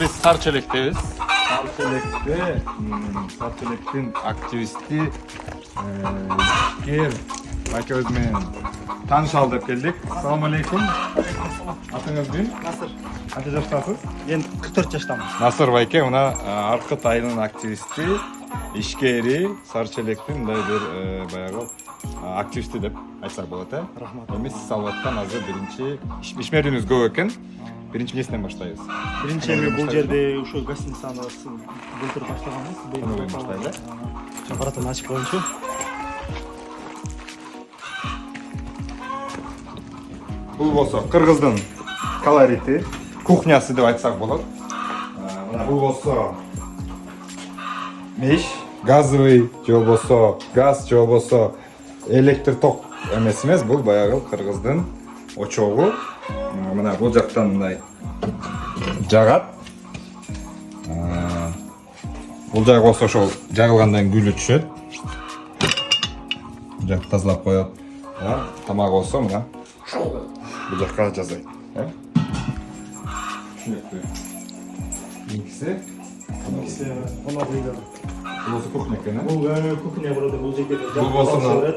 Biz Sarçelik'teyiz. Sarçelik'in aktivisti Ger Bayke özmen tanış aldırıp geldik. Assalamu alaikum. Atыңыз кім? Насыр. Қанша жастасыз? Мен 44 жаштамын. Насыр Байке, мына Арқыт айылының активисти, ишкери, Сарчелектин мындай бир баягы активисти деп айтсак болот, Рахмат. Эми сиз албаттан азыр биринчи ишмердигиңиз көп экен. Биринчи эмнесинен баштайбыз? Биринчи эми бул жерде ушул гостиницаны былтыр баштаганбыз. Кандай баштайлы? Аппаратын ачып коеюнчу. Бул болсо кыргыздын колорити, кухнясы деп айтсак болот. Мына бул болсо меш, газовый, же болбосо газ, же болбосо электр ток эмес, бул баягы кыргыздын очогу. Мына бул жактан мындай жагат. Бул жак болсо ошол жагылгандан күйүлү түшөт. Бул жакты тазалап коет. Тамак болсо мына бул жакка жасайт. Түшүнүктүү. Икиси Она бuydu. бул болсо кухня экен, Бул кухня burada бул жерде. Бул болсо мына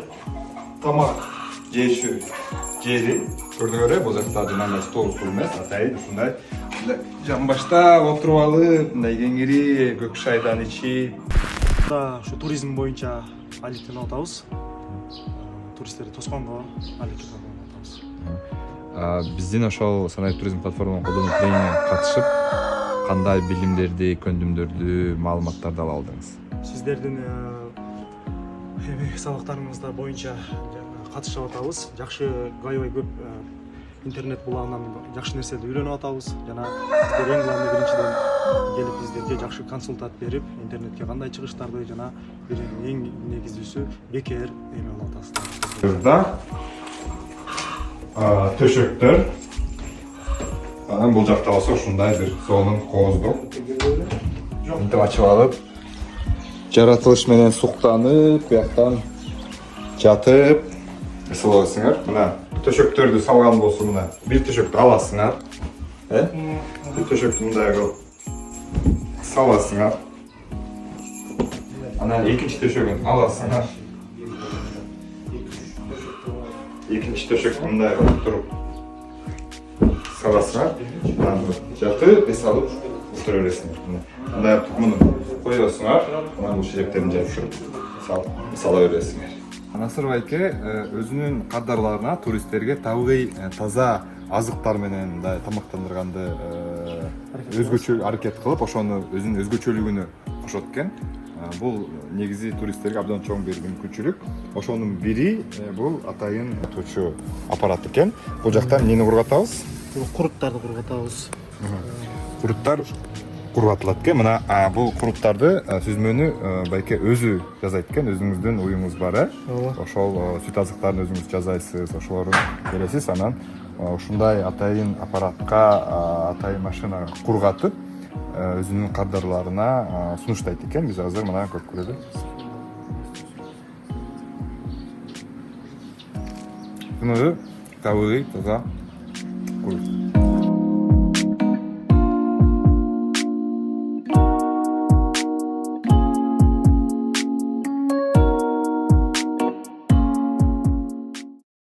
тамак жешүү жери. Көрдүңөр, бул жакта жана стол эмес, атайын ушундай жамбашта отуруп алып, мындай кеңири көк шайдан ичип. Ушу туризм боюнча алектенип атабыз. Туристтерди тосконго алектенип атабыз. Биздин ошол санарип туризм платформанын колдонуу тренингине катышып, кандай билимдерди, көндүмдөрдү, маалыматтарды ала алдыңыз? Сиздердин эми сабактарыңыздар боюнча катышып атабыз. Жакшы аябай көп интернет булагынан жакшы нерселерди үйрөнүп атабыз. Жана сиздер эң главный биринчиден келип биздерге жакшы консультат берип, интернетке кандай чыгыштарды жана эң негизгиси бекер эме алып атасыздар. Төшөктөр. Анан бул жакта болсо ушундай бир сонун кооздук. Мынтип ачып алып, жаратылыш менен суктанып, бияктан жатып эсебаласыңар. Мына төшөктөрдү салган болсо мына бир төшөктү аласыңар. Бир төшөктү мындай кылып саласыңар. Анан экинчи төшөгүн аласыңар. Экинчи төшөктү мындай кылып туруп саласыңар. Анан жатып эс алып отура бересиңер. Мындай муну коесуңар. Анан бул шелектерин жайып сала бересиңер. Насыр Байке өзүнүн кадрларына, туристтерге табигый таза азыктар менен мындай тамактандырганды өзгөчө аракет кылып, ошону өзүнүн өзгөчөлүгүнө кошот экен. Бул негизи туристтерге абдан чоң бир мүмкүнчүлүк. Ошонун бири бул атайын өтүүчү аппарат экен. Бул жактан эмнени кургатабыз? Куруттарды кургатабыз. Куруттар кургатылат экен. Мына бул куруттарды түзмөнү Байке өзү жасайт экен. Өзүңүздүн уюңуз бар, Ошол сүт азыктарын өзүңүз жасайсыз, ошолорду бересиз. Анан ушундай атайын аппаратка, атайын машинага кургатып, өзүнүн кадрларына сунуштайт экен. Биз азыр мына көрүп көрөлүбүз. Мына табигый таза курут.